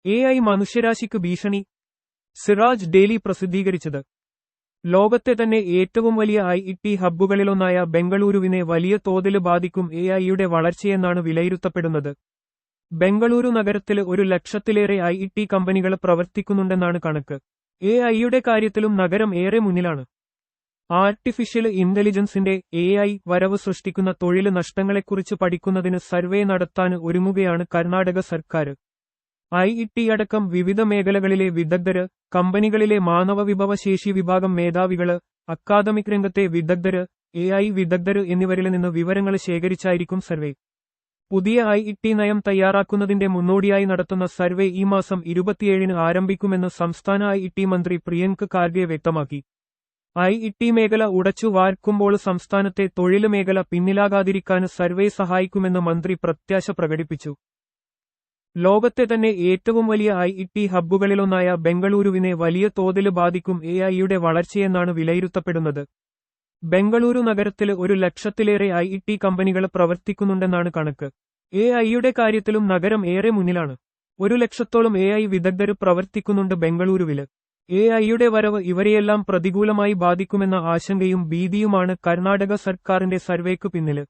AI മനുഷ്യരാശിക്ക് ഭീഷണി. Siraj daily പ്രസിദ്ധീകരിച്ചത്. ലോകത്തെ തന്നെ ഏറ്റവും വലിയ IIT ഹബ്ബുകളിലൊന്നായ ബംഗളൂരുവിനെ വലിയ തോതിൽ ബാധിക്കും AIയുടെ വളർച്ചയെന്നാണ് വിലയിരുത്തപ്പെടുന്നത്. ബംഗളൂരു നഗരത്തിൽ 1,00,000-ലേറെ IIT കമ്പനികൾ പ്രവർത്തിക്കുന്നുണ്ടെന്നാണ് കണക്ക്. AIയുടെ കാര്യത്തിലും നഗരം ഏറെ മുന്നിലാണ്. ആർട്ടിഫിഷ്യൽ ഇന്റലിജൻസിന്റെ AI വരവ് സൃഷ്ടിക്കുന്ന തൊഴിൽ നഷ്ടങ്ങളെക്കുറിച്ച് പഠിക്കുന്നതിന് സർവേ നടത്താൻ ഒരുങ്ങുകയാണ് കർണാടക സർക്കാർ. IIT അടക്കം വിവിധ മേഖലകളിലെ വിദഗ്ധര്, കമ്പനികളിലെ മാനവവിഭവശേഷി വിഭാഗം മേധാവികള്, അക്കാദമിക് രംഗത്തെ വിദഗ്ധര്, AI വിദഗ്ധര് എന്നിവരിൽ നിന്ന് വിവരങ്ങൾ ശേഖരിച്ചായിരിക്കും സർവേ. പുതിയ IIT നയം തയ്യാറാക്കുന്നതിന്റെ മുന്നോടിയായി നടത്തുന്ന സർവേ ഈ മാസം 27-ന് ആരംഭിക്കുമെന്ന് സംസ്ഥാന IIT മന്ത്രി പ്രിയങ്ക് ഖാർഗെ വ്യക്തമാക്കി. IIT മേഖല ഉടച്ചു വാർക്കുമ്പോൾ സംസ്ഥാനത്തെ തൊഴിൽ മേഖല പിന്നിലാകാതിരിക്കാൻ സർവേ സഹായിക്കുമെന്ന് മന്ത്രി പ്രത്യാശ പ്രകടിപ്പിച്ചു. ലോകത്തെ തന്നെ ഏറ്റവും വലിയ IIT ഹബ്ബുകളിലൊന്നായ ബംഗളൂരുവിനെ വലിയ തോതിൽ ബാധിക്കും AIയുടെ വളർച്ചയെന്നാണ് വിലയിരുത്തപ്പെടുന്നത്. ബംഗളൂരു നഗരത്തിൽ 1,00,000-ലേറെ IIT കമ്പനികൾ പ്രവർത്തിക്കുന്നുണ്ടെന്നാണ് കണക്ക്. AIയുടെ കാര്യത്തിലും നഗരം ഏറെ മുന്നിലാണ്. 1,00,000-ഓളം AI വിദഗ്ധര് പ്രവർത്തിക്കുന്നുണ്ട് ബംഗളൂരുവില്. AIയുടെ വരവ് ഇവരെയെല്ലാം പ്രതികൂലമായി ബാധിക്കുമെന്ന ആശങ്കയും ഭീതിയുമാണ് കർണാടക സർക്കാരിന്റെ സർവേക്കു പിന്നില്.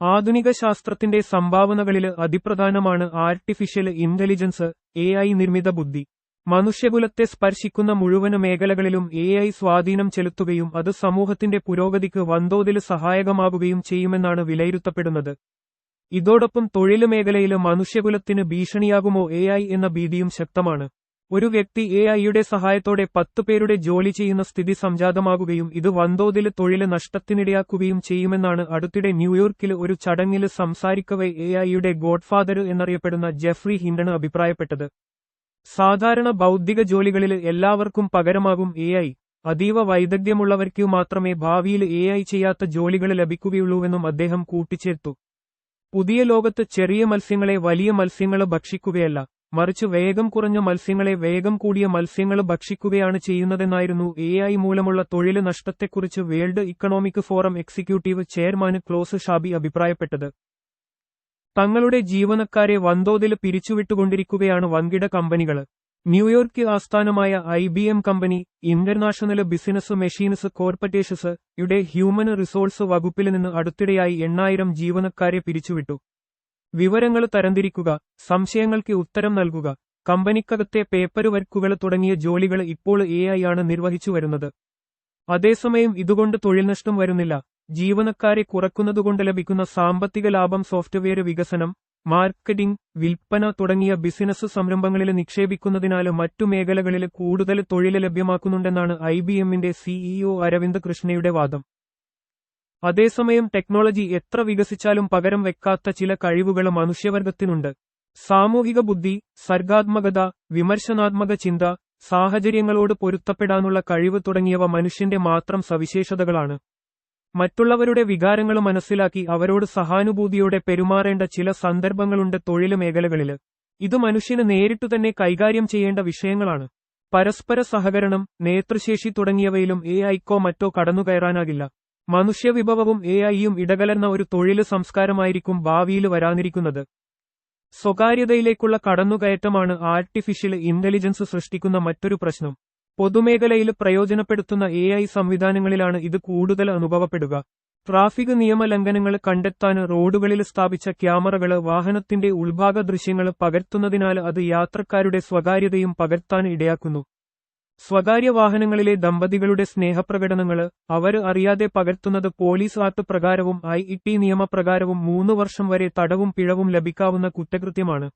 ആധുനിക ശാസ്ത്രത്തിന്റെ സംഭാവനകളില് അതിപ്രധാനമാണ് ആർട്ടിഫിഷ്യൽ ഇന്റലിജൻസ്, AI നിർമ്മിത ബുദ്ധി. മനുഷ്യകുലത്തെ സ്പർശിക്കുന്ന മുഴുവൻ മേഖലകളിലും AI സ്വാധീനം ചെലുത്തുകയും അത് സമൂഹത്തിന്റെ പുരോഗതിക്ക് വൻതോതിൽ സഹായകമാകുകയും ചെയ്യുമെന്നാണ് വിലയിരുത്തപ്പെടുന്നത്. ഇതോടൊപ്പം തൊഴിൽ മേഖലയില് മനുഷ്യകുലത്തിന് ഭീഷണിയാകുമോ AI എന്ന ഭീതിയും ശക്തമാണ്. ഒരു വ്യക്തി AIയുടെ സഹായത്തോടെ 10 പേരുടെ ജോലി ചെയ്യുന്ന സ്ഥിതി സംജാതമാകുകയും ഇത് വൻതോതിൽ തൊഴിൽ നഷ്ടത്തിനിടയാക്കുകയും ചെയ്യുമെന്നാണ് അടുത്തിടെ ന്യൂയോർക്കിൽ ഒരു ചടങ്ങിൽ സംസാരിക്കവെ AIയുടെ ഗോഡ്ഫാദർ എന്നറിയപ്പെടുന്ന ജെഫ്രി ഹിൻഡൺ അഭിപ്രായപ്പെട്ടത്. സാധാരണ ബൗദ്ധിക ജോലികളിൽ എല്ലാവർക്കും പകരമാകും AI. അതീവ വൈദഗ്ധ്യമുള്ളവർക്കു മാത്രമേ ഭാവിയിൽ AI ചെയ്യാത്ത ജോലികൾ ലഭിക്കുകയുള്ളൂവെന്നും അദ്ദേഹം കൂട്ടിച്ചേർത്തു. പുതിയ ലോകത്ത് ചെറിയ മത്സ്യങ്ങളെ വലിയ മത്സ്യങ്ങൾ ഭക്ഷിക്കുകയല്ല, മറിച്ച് വേഗം കുറഞ്ഞ മത്സ്യങ്ങളെ വേഗം കൂടിയ മത്സ്യങ്ങൾ ഭക്ഷിക്കുകയാണ് ചെയ്യുന്നതെന്നായിരുന്നു AI മൂലമുള്ള തൊഴിൽ നഷ്ടത്തെക്കുറിച്ച് World Economic Forum executive chairman Klaus Schwab അഭിപ്രായപ്പെട്ടത്. തങ്ങളുടെ ജീവനക്കാരെ വൻതോതിൽ പിരിച്ചുവിട്ടുകൊണ്ടിരിക്കുകയാണ് വൻകിട കമ്പനികൾ. ന്യൂയോർക്ക് ആസ്ഥാനമായ IBM company international business machines corporations യുടെ ഹ്യൂമൻ റിസോഴ്സ് വകുപ്പിൽ നിന്ന് അടുത്തിടെയായി 8,000 ജീവനക്കാരെ പിരിച്ചുവിട്ടു. വിവരങ്ങൾ തരംതിരിക്കുക, സംശയങ്ങൾക്ക് ഉത്തരം നൽകുക, കമ്പനിക്കകത്തെ പേപ്പർ വർക്കുകൾ തുടങ്ങിയ ജോലികൾ ഇപ്പോൾ AI ആണ് നിർവഹിച്ചു വരുന്നത്. അതേസമയം ഇതുകൊണ്ട് തൊഴിൽനഷ്ടം വരുന്നില്ല. ജീവനക്കാരെ കുറക്കുന്നതുകൊണ്ട് ലഭിക്കുന്ന സാമ്പത്തിക ലാഭം സോഫ്റ്റ്വെയർ വികസനം, മാർക്കറ്റിംഗ്, വിൽപ്പന തുടങ്ങിയ ബിസിനസ് സംരംഭങ്ങളിൽ നിക്ഷേപിക്കുന്നതിനാൽ മറ്റു മേഖലകളിൽ കൂടുതൽ തൊഴിൽ ലഭ്യമാക്കുന്നുണ്ടെന്നാണ് IBMന്റെ CEO അരവിന്ദ് കൃഷ്ണയുടെ വാദം. അതേസമയം ടെക്നോളജി എത്ര വികസിച്ചാലും പകരം വെക്കാത്ത ചില കഴിവുകൾ മനുഷ്യവർഗത്തിനുണ്ട്. സാമൂഹിക ബുദ്ധി, സർഗാത്മകത, വിമർശനാത്മക ചിന്ത, സാഹചര്യങ്ങളോട് പൊരുത്തപ്പെടാനുള്ള കഴിവ് തുടങ്ങിയവ മനുഷ്യന്റെ മാത്രം സവിശേഷതകളാണ്. മറ്റുള്ളവരുടെ വികാരങ്ങൾ മനസ്സിലാക്കി അവരോട് സഹാനുഭൂതിയോടെ പെരുമാറേണ്ട ചില സന്ദർഭങ്ങളുണ്ട് തൊഴിൽ മേഖലകളില്. ഇത് മനുഷ്യന് നേരിട്ടുതന്നെ കൈകാര്യം ചെയ്യേണ്ട വിഷയങ്ങളാണ്. പരസ്പര സഹകരണം, നേതൃശേഷി തുടങ്ങിയവയിലും AIക്കോ മറ്റോ കടന്നുകയറാനാകില്ല. മനുഷ്യവിഭവവും AIയും ഇടകലർന്ന ഒരു തൊഴിൽ സംസ്കാരമായിരിക്കും ഭാവിയിൽ വരാനിരിക്കുന്നത്. സ്വകാര്യതയിലേക്കുള്ള കടന്നുകയറ്റമാണ് ആർട്ടിഫിഷ്യൽ ഇന്റലിജൻസ് സൃഷ്ടിക്കുന്ന മറ്റൊരു പ്രശ്നം. പൊതുമേഖലയിൽ പ്രയോജനപ്പെടുത്തുന്ന AI സംവിധാനങ്ങളിലാണ് ഇത് കൂടുതൽ അനുഭവപ്പെടുക. ട്രാഫിക് നിയമലംഘനങ്ങൾ കണ്ടെത്താൻ റോഡുകളിൽ സ്ഥാപിച്ച ക്യാമറകൾ വാഹനത്തിന്റെ ഉൾഭാഗ ദൃശ്യങ്ങൾ പകർത്തുന്നതിനാൽ അത് യാത്രക്കാരുടെ സ്വകാര്യതയും പകർത്താൻ ഇടയാക്കുന്നു. സ്വകാര്യ വാഹനങ്ങളിലെ ദമ്പതികളുടെ സ്നേഹപ്രകടനങ്ങൾ അവർ അറിയാതെ പകർത്തുന്നത് പോലീസ് ആക്ട് പ്രകാരവും IIT നിയമപ്രകാരവും 3 വർഷം വരെ തടവും പിഴവും ലഭിക്കാവുന്ന കുറ്റകൃത്യമാണ്.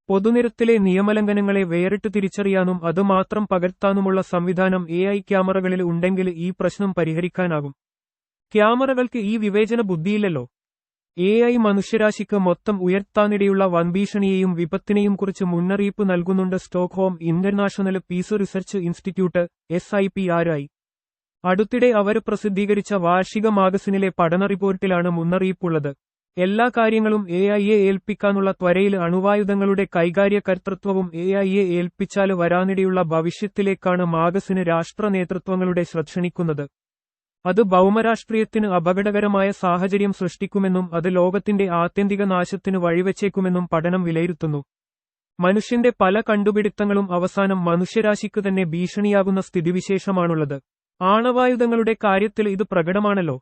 പൊതുനിരത്തിലെ നിയമലംഘനങ്ങളെ വേറിട്ട് തിരിച്ചറിയാനും അത് മാത്രം പകർത്താനുമുള്ള സംവിധാനം AI ക്യാമറകളിൽ ഉണ്ടെങ്കിൽ ഈ പ്രശ്നം പരിഹരിക്കാനാകും. ക്യാമറകൾക്ക് ഈ വിവേചന ബുദ്ധിയില്ലല്ലോ. AI മനുഷ്യരാശിക്ക് മൊത്തം ഉയർത്താനിടയുള്ള വൻഭീഷണിയെയും വിപത്തിനെയും കുറിച്ച് മുന്നറിയിപ്പ് നൽകുന്നുണ്ട് Stockholm International Peace Research Institute SIPRI. അടുത്തിടെ അവർ പ്രസിദ്ധീകരിച്ച വാർഷിക മാഗസിനിലെ പഠന റിപ്പോർട്ടിലാണ് മുന്നറിയിപ്പുള്ളത്. എല്ലാ കാര്യങ്ങളും AIയെ ഏൽപ്പിക്കാനുള്ള ത്വരയിൽ അണുവായുധങ്ങളുടെ കൈകാര്യകർതൃത്വവും AIയെ ഏൽപ്പിച്ചാൽ വരാനിടയുള്ള ഭവിഷ്യത്തിലേക്കാണ് മാഗസിന് രാഷ്ട്ര നേതൃത്വങ്ങളുടെ ശ്രദ്ധ ക്ഷണിക്കുന്നത്. അത് ഭൗമരാഷ്ട്രീയത്തിന് അപകടകരമായ സാഹചര്യം സൃഷ്ടിക്കുമെന്നും അത് ലോകത്തിന്റെ ആത്യന്തിക നാശത്തിന് വഴിവെച്ചേക്കുമെന്നും പഠനം വിലയിരുത്തുന്നു. മനുഷ്യന്റെ പല കണ്ടുപിടുത്തങ്ങളും അവസാനം മനുഷ്യരാശിക്കു തന്നെ ഭീഷണിയാകുന്ന സ്ഥിതിവിശേഷമാണുള്ളത്. ആണവായുധങ്ങളുടെ കാര്യത്തിൽ ഇത് പ്രകടമാണല്ലോ.